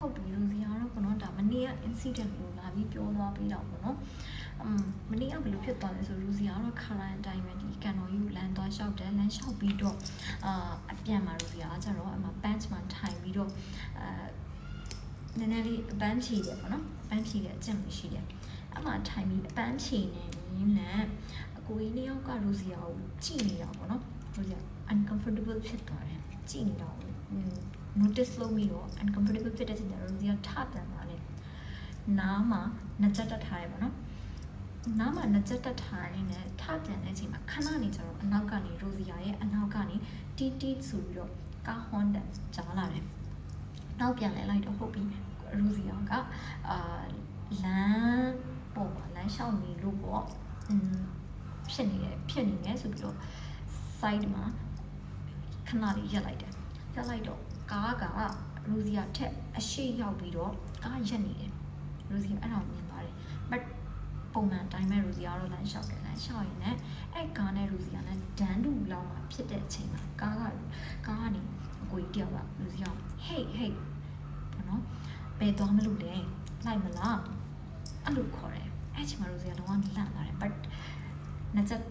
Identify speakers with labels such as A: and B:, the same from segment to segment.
A: ဟုတ်ပြီလူစီကတော့ပေါ့နော်ဒါမနေ့က incident ကိုလာပြီးပြောသွားပေးတော့ပေါ့နော်မနေ့ကဘယ်လိုဖြစ်သွားလဲဆိုလူစီကတော့ခါတိုင်းအတိုင်းပဲဒီကန်တော်ကြီးကိုလမ်းသွားလျှောက်တယ်လမ်းလျှောက်ပြီးတော့အပြန်မှာလူစီကကျတော့အမှ bench မှာထိုင်ပြီးတော့နည်းနည်းလေးအပန်းဖြေတယ်ပေါ့နော်အပန်းဖြေတဲ့အကျင့်မျိုးရှိတယ်အမှထိုင်ပြီးအပန်းဖြေနေနဲ့အကိုကြီးနှစ်ယောက်ကလူစီကိုကြည့်နေတာပေါ့နော်လူစီက uncomfortable ဖြစ်သွားတယ်ကြည့်နေတာကိုnotice လုပ်ပြီးတော့ uncomfortable ဖြစ်တဲ့ချိန်ကျတော့လူစီကထပြန်သွားတယ်နားမှာနှစ်ချက်တက်ထားရပေါ့နော်နားမှာနှစ်ချက်တက်ထားရင်းနဲ့ထပြန်တဲ့အချိန်မှာခဏနေကျတော့အနောက်ကနေရိုစီယာရဲ့အနောက်ကနေတီတီဆိုပြီးတော့ကားဟွန်တန်ကြားလာတယ်နောက်ပြန်လဲလိုက်တော့ဟုတ်ပြီရိုစီယာကလမ်းပေါ်မှာလမ်းလျှောက်နေလို့ပေါ့ဖြစ်နေတယ်ဆိုပြီးတော့ side မှာခဏလေးရက်လိုက်တယ်ရက်လိုက်တော့ကားကရိုစီယာထက်အရှိရောက်ပြီးတော့ကားရက်နေတယ်ရိုစီယာအဲ့ဒါမြင်သွားတယ် but ပုံမှန်တိုင်းမဲ့ရိုစီယာကတော့လမ်းလျှောက်တယ်လမ်းလျှောက်ရင်လည်းအဲ့ကားနဲ့ရိုစီယာနဲ့ဒန်တူလောက်မှာဖြစ်တဲ့အချိန်မှာကားကနေအကိုကြီးတယောက်ကရိုစီယာ hey ပေါ့နော်ဘယ်သွားမလို့လဲလိုက်မလားအဲ့လိုခေါ်တယ်အဲ့ချိန်မှာရိုစီယာတော့လန့်သွားတယ် but နှစ်ချက်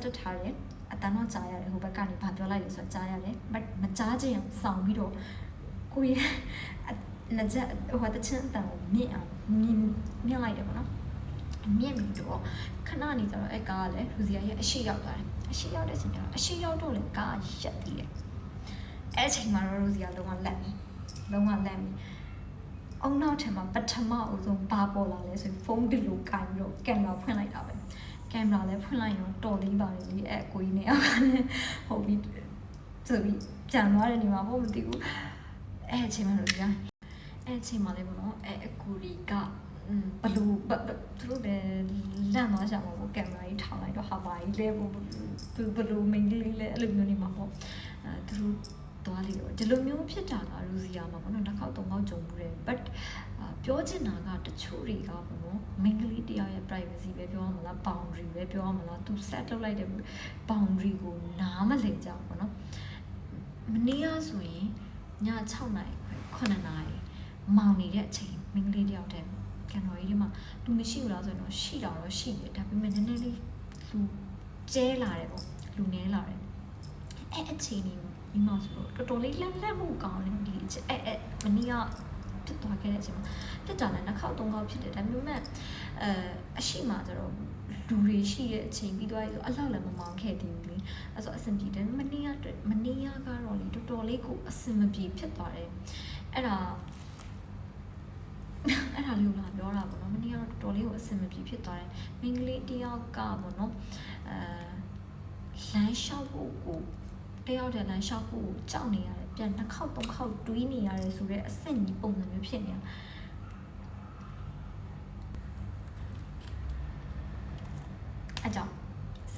A: တက်ထားတယ်အတန်းတော့ကြားရတယ်ဟိုဘက်ကနေဘာပြောလိုက်လဲဆိုတော့ကြားရတယ် but မကြားချင်အောင်စောင့်ပြီးတော့ကိုကြီးနှစ်ချက်ဟိုတချင်းအတန်းကိုမြင့်လိုက်တယ်ပေါ့နော်မြင့်ပြီးတော့ခဏနေကြတော့အဲ့ကားကလည်းလူစီယာရဲ့အရှိရောက်သွားတယ်အရှိရောက်တဲ့အချိန်ကျတော့အရှိရောက်တော့လေကားရက်ပြီးတယ်အဲ့ချိန်မှာတော့လူစီယာလုံးဝလက်ပြီးအုံနောက်ထင်မှာပထမအဆုံးဘာပေါ်လာလဲဆိုရင်ဖုန်းဒီလိုကင်ပြီးတော့ကင်မရာဖွင့်လိုက်တာပဲကင်မရာလည်းဖွင့်လိုက်ရင်တော်လေးပါတယ်လေအဲ့ကိုကြီးနဲ့အောက်ကလည်းဟုတ်ပြီဆိုပြီးပြန်သွားတယ်နေမှာပေါ့မသိဘူးအဲ့အချိန်မှာလို့ကြာအဲ့အချိန်မှာလည်းပေါ့နော်အဲ့အကူရီကဘလူးသူတို့ပဲလန့်သွားကြမှာပေါ့ကင်မရာကြီးထောင်လိုက်တော့ဟာပါကြီးလဲပေါ့ဘလူးမင်းကြီးလဲအဲ့လိုမျိုးနေမှာပေါ့သူတို့သွားလေတော့ဒီလိုမျိုးဖြစ်တာကရိုစီယာမှာပေါ့နော်တစ်ခေါက်သုံးခေါက်ကြုံမှုတယ် but ပြောချင်တာကတချို့တွေကပေါ့နော်မိန်းကလေးတယောက်ရဲ့ privacy ပဲပြောရမလား boundary ပဲပြောရမလားသူ set လုပ်လိုက်တဲ့ boundary ကိုနားမလည်ကြဘူးပေါ့နော်မနေ့ကဆိုရင်ည6နာရီ9နာရီမောင်နေတဲ့အချိန်မိန်းကလေးတယောက်တည်းကန်တော်ကြီးဒီမှာလူမရှိဘူးလားဆိုတော့ရှိတာတော့ရှိတယ်ဒါပေမဲ့နည်းနည်းလေးလူကျဲလာတယ်ပေါ့လူနည်းလာတယ်အဲ့အချိန်นี้ဒီမှာဆိုတော့တော်တော်လေးလက်မှုကောင်းတယ်ဒီအဲ့မနေ့ကဖြစ်သွားခဲ့တဲ့အချိန်မှာဖြစ်တာလည်းနှစ်ခေါက်သုံးခေါက်ဖြစ်တယ်ဒါပေမဲ့အရှိမှကျတော့လူတွေရှိတဲ့အချိန်ပြီးသွားပြီဆိုအလောက်လည်းမမောင်းခဲ့သေးဘူးလေအဲ့ဆိုအဆင်ပြေတယ်မနေ့ကတော့လေတော်တော်လေးကိုအဆင်မပြေဖြစ်သွားတယ်အဲ့ဒါလေးကိုလာပြောတာပေါ့နော်မနေ့ကတော့တော်တော်လေးကိုအဆင်မပြေဖြစ်သွားတယ်မိန်းကလေးတယောက်ကပေါ့နော်လမ်းလျှောက်ဖို့ကိုတယောက်တည်းလမ်းလျှောက်ဖို့ကြောက်နေရတယ်ပြန်နှစ်ခေါက်သုံးခေါက်တွေးနေရတယ်ဆိုတော့အဆင့်ကြီးပုံစံမျိုးဖြစ်နေတာအကြောင်း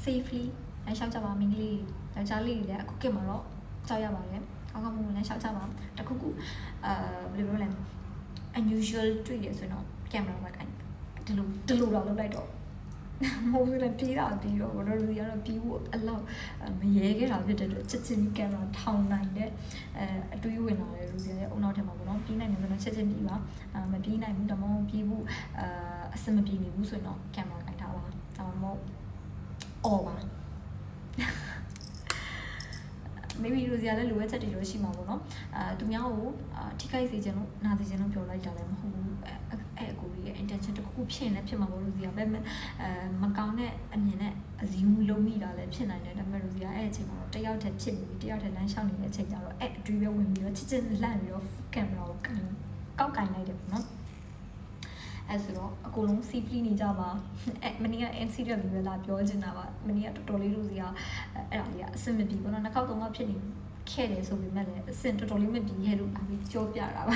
A: safely လမ်းလျှောက်ကြပါမိန်းကလေးယောက်ျားလေးတွေလည်းအခုခေတ်မှာတော့ကြောက်ရပါတယ်ကောင်းကောင်းမွန်မွန်လမ်းလျှောက်ကြပါတခုခုဘယ်လိုပြောလဲ unusual တွေ့ရဆိုတော့ကင်မရာမှာကိုင်ဒီလိုတော့လုပ်လိုက်တော့မဟုတ်ဘူးလေပြေးတော့ဘာလို့လူရတော့ပြေးဖို့အလောက်မရဲခဲ့တာဖြစ်တဲ့အတွက်ချက်ချင်းကင်မရာထောင်နိုင်တဲ့အတွေးဝင်လာတဲ့လူတွေရဲ့အုံနောက်ထဲမှာပေါ့နော်ပြေးနိုင်တယ်ဆိုတော့ချက်ချင်းပြေးပါမပြေးနိုင်ဘူးတော့မဟုတ်ပြေးဖို့အဆင်မပြေနေဘူးဆိုတော့ကင်မရာကိုင်ထားပါဒါမှမဟုတ်အော်ပါmaybe လူစီရလည်းလိုအပ်ချက်တွေတော့ရှိမှာပေါ့နော်သူများကိုထိခိုက်စေချင်လို့နာစေချင်လို့ပြောလိုက်တာလည်းမဟုတ်ဘူးအဲ့အကူရဲ့ intention တစ်ခုဖြစ်နေဖြစ်မှာပေါ့လူစီရပဲမကောင်းတဲ့အမြင်နဲ့အစည်းအဝေးလုံးမိတာလည်းဖြစ်နိုင်တယ်ဒါပေမဲ့လူစီရအဲ့အချိန်မှာတော့တယောက်တည်းဖြစ်နေပြီတယောက်တည်းလမ်းလျှောက်နေတဲ့အချိန်ကျတော့အဲ့အတွေးပဲဝင်ပြီးတော့ချစ်ချစ်လန့်ပြီးတော့ကင်မရာကိုကောက်ကင်လိုက်တယ်ပေါ့နော်အဲ့ဆိုတော့အကုန်လုံး safely နေကြပါအဲ့မနေ့က incident လေးပဲလာပြောချင်တာပါမနေ့ကတော်တော်လေးလူစီကအဲ့ဒါလေးကအဆင်မပြေဘူးเนาะနှစ်ခေါက်သုံးခေါက်ဖြစ်နေခဲ့တယ်ဆိုပေမဲ့လည်းအဆင်တော်တော်လေးမပြေခဲ့လို့အပြီးကြောပြတာပါ